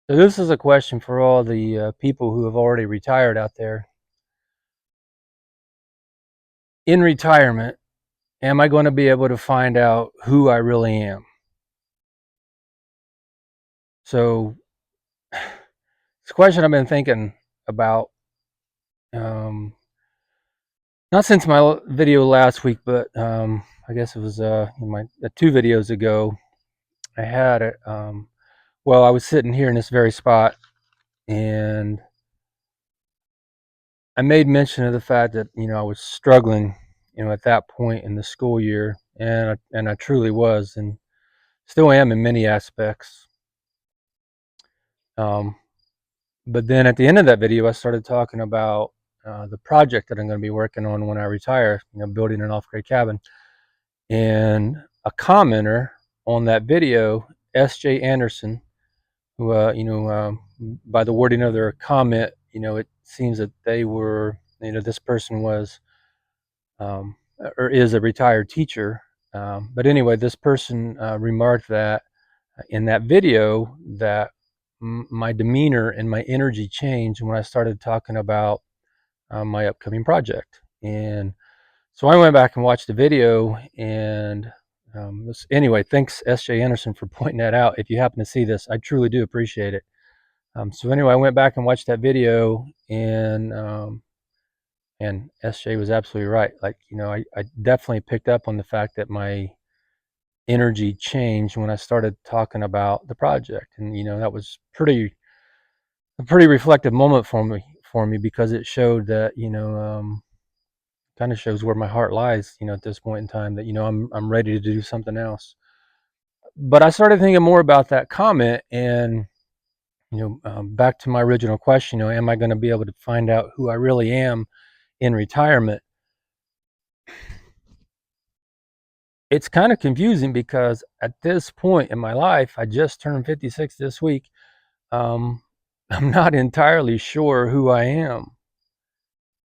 So this is a question for all the people who have already retired out there. In retirement, am I going to be able to find out who I really am? So it's a question I've been thinking about, um, not since my video last week, but I guess it was my 2 videos ago. I had it. Well, I was sitting here in this very spot, and I made mention of the fact that I was struggling, at that point in the school year, and I truly was, and still am in many aspects. Um, but then at the end of that video, I started talking about the project that I'm going to be working on when I retire. Building an off-grid cabin, and a commenter on that video, S.J. Anderson, who by the wording of their comment, it seems that they were, this person was or is a retired teacher. But anyway, this person remarked that in that video that my demeanor and my energy changed when I started talking about my upcoming project. And so I went back and watched the video. And anyway, thanks S.J. Anderson for pointing that out. If you happen to see this, I truly do appreciate it. So anyway, I went back and watched that video, and SJ was absolutely right. Like, I definitely picked up on the fact that my energy changed when I started talking about the project. And, that was a pretty reflective moment for me because it showed that, kind of shows where my heart lies, at this point in time, that, I'm ready to do something else. But I started thinking more about that comment, and, back to my original question, am I going to be able to find out who I really am in retirement? It's kind of confusing because at this point in my life, I just turned 56 this week. Um, I'm not entirely sure who I am.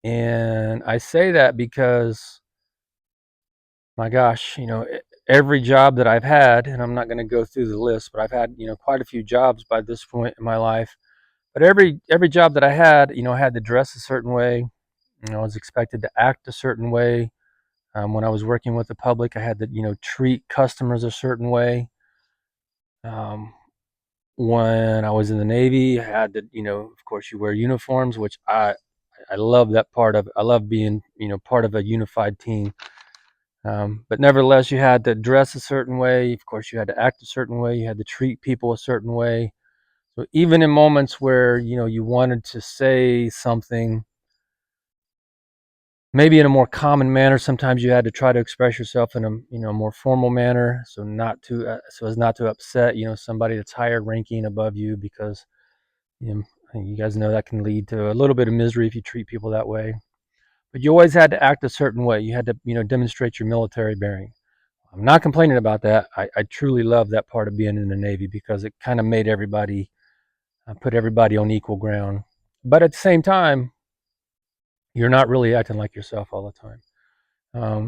And I say that because, my gosh, every job that I've had, and I'm not going to go through the list, but I've had, quite a few jobs by this point in my life. But every job that I had, I had to dress a certain way. I was expected to act a certain way. When I was working with the public, I had to, treat customers a certain way. Um, when I was in the Navy, I had to, of course, you wear uniforms, which I love that part of it. I love being, part of a unified team. But nevertheless, you had to dress a certain way. Of course, you had to act a certain way. You had to treat people a certain way. So even in moments where, you wanted to say something, maybe in a more common manner, sometimes you had to try to express yourself in a, more formal manner. So so as not to upset, somebody that's higher ranking above you, because you guys know that can lead to a little bit of misery if you treat people that way. But you always had to act a certain way. You had to, demonstrate your military bearing. I'm not complaining about that. I truly love that part of being in the Navy because it kind of made everybody, put everybody on equal ground. But at the same time, you're not really acting like yourself all the time.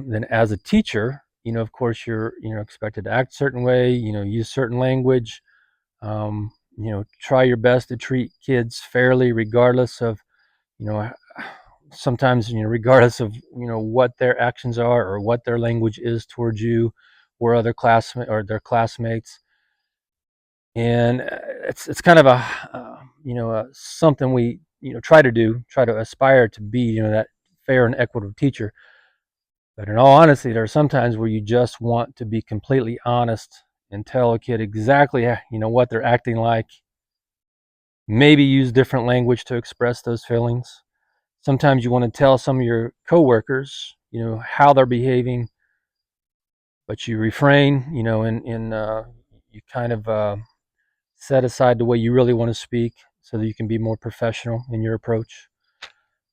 Then as a teacher, of course, you're, expected to act a certain way, use certain language, try your best to treat kids fairly, regardless of, you know, sometimes, regardless of, what their actions are or what their language is towards you or other classmates or their classmates. And it's kind of a, something we, try to aspire to be, that fair and equitable teacher. But in all honesty, there are some times where you just want to be completely honest and tell a kid exactly, what they're acting like. Maybe use different language to express those feelings. Sometimes you want to tell some of your coworkers, how they're behaving, but you refrain, and you kind of set aside the way you really want to speak so that you can be more professional in your approach.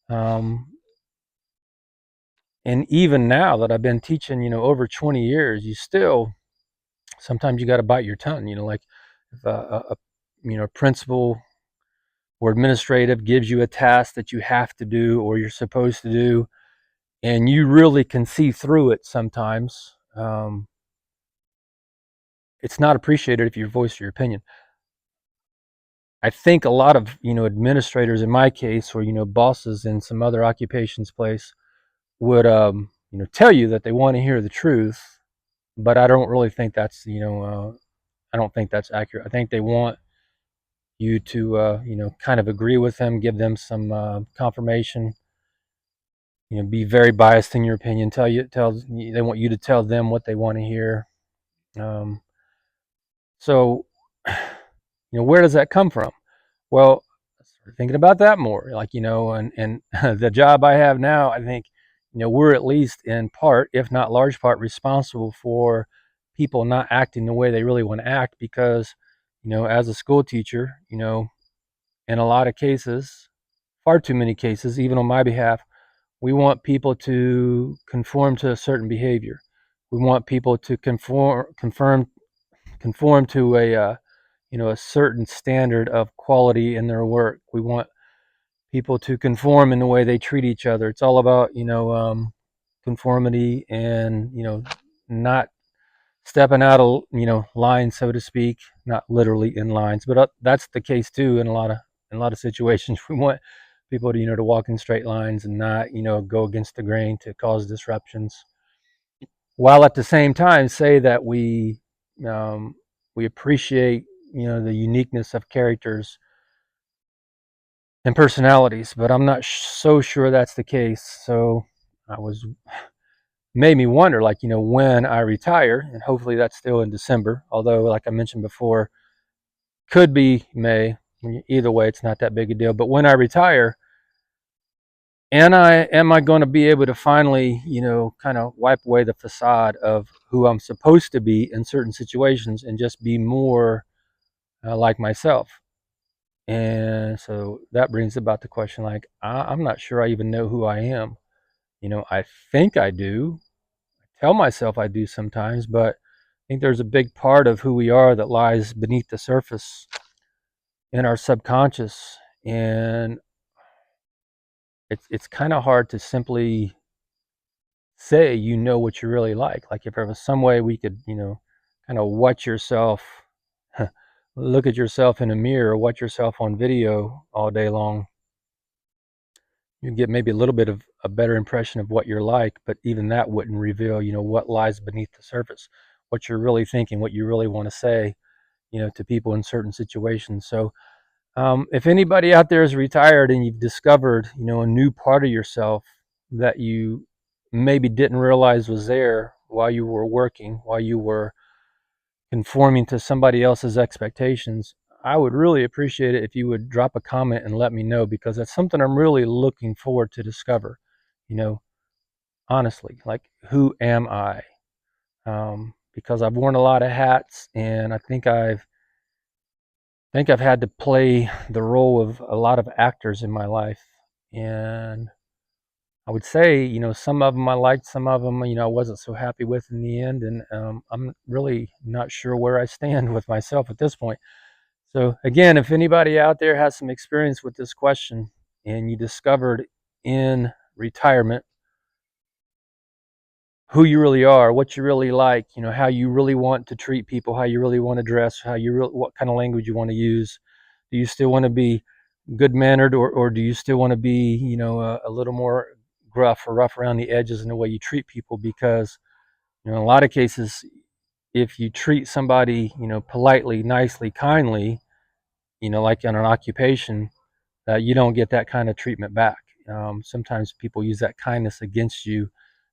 Um, and even now that I've been teaching, over 20 years, you still sometimes you got to bite your tongue. Like if principal or administrative gives you a task that you have to do or you're supposed to do, and you really can see through it sometimes. It's not appreciated if you voice your opinion. I think a lot of, administrators in my case, or, bosses in some other occupations place would, tell you that they want to hear the truth, but I don't really think that's, I don't think that's accurate. I think they want you to, kind of agree with them, give them some confirmation, be very biased in your opinion, they want you to tell them what they want to hear. Um, so, where does that come from? Well, thinking about that more, like, and the job I have now, I think, we're at least in part, if not large part, responsible for people not acting the way they really want to act because, as a school teacher, in a lot of cases, far too many cases, even on my behalf, we want people to conform to a certain behavior. We want people to conform to a certain standard of quality in their work. We want people to conform in the way they treat each other. It's all about, conformity and, not stepping out of, lines, so to speak, not literally in lines, but that's the case too in a lot of situations. We want people to, to walk in straight lines and not, go against the grain to cause disruptions, while at the same time say that we appreciate, the uniqueness of characters and personalities, but I'm not so sure that's the case. So I was made me wonder, like, when I retire, and hopefully that's still in December, although, like I mentioned before, could be May. Either way, it's not that big a deal. But when I retire, and am I going to be able to finally, kind of wipe away the facade of who I'm supposed to be in certain situations and just be more like myself? And so that brings about the question, like, I'm not sure I even know who I am. I think I do, tell myself I do sometimes, but I think there's a big part of who we are that lies beneath the surface in our subconscious. And it's kind of hard to simply say, what you really like. Like, if there was some way we could, kind of watch yourself, look at yourself in a mirror, watch yourself on video all day long, you get maybe a little bit of a better impression of what you're like, but even that wouldn't reveal, what lies beneath the surface, what you're really thinking, what you really want to say, to people in certain situations. So, if anybody out there is retired and you've discovered, a new part of yourself that you maybe didn't realize was there while you were working, while you were conforming to somebody else's expectations, I would really appreciate it if you would drop a comment and let me know, because that's something I'm really looking forward to discover. You know, honestly, like, who am I? Because I've worn a lot of hats, and I think I've had to play the role of a lot of actors in my life, and I would say, some of them I liked, some of them, I wasn't so happy with in the end, and I'm really not sure where I stand with myself at this point. So again, if anybody out there has some experience with this question, and you discovered in retirement who you really are, what you really like, how you really want to treat people, how you really want to dress, what kind of language you want to use, do you still want to be good mannered, or do you still want to be, a little more gruff or rough around the edges in the way you treat people? Because, in a lot of cases, if you treat somebody, politely, nicely, kindly, like in an occupation, you don't get that kind of treatment back. Sometimes people use that kindness against you.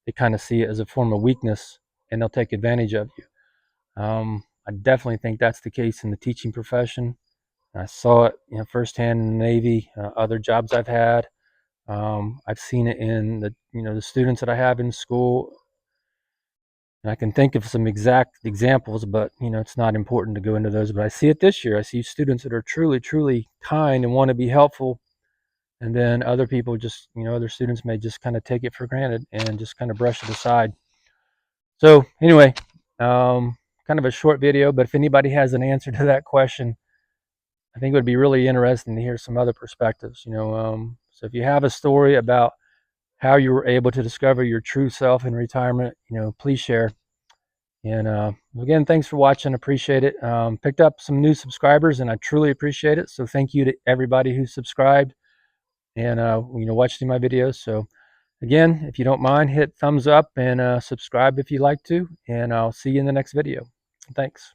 They kind of see it as a form of weakness, and they'll take advantage of you. I definitely think that's the case in the teaching profession. I saw it, firsthand in the Navy, other jobs I've had. I've seen it in the students that I have in school. And I can think of some exact examples, but it's not important to go into those. But I see it this year. I see students that are truly, truly kind and want to be helpful, and then other people just, other students may just kind of take it for granted and just kind of brush it aside. So anyway, kind of a short video, but if anybody has an answer to that question, I think it would be really interesting to hear some other perspectives. So if you have a story about how you were able to discover your true self in retirement, please share. And again, thanks for watching. Appreciate it. Picked up some new subscribers, and I truly appreciate it. So thank you to everybody who subscribed and watched my videos. So again, if you don't mind, hit thumbs up and subscribe if you like to. And I'll see you in the next video. Thanks.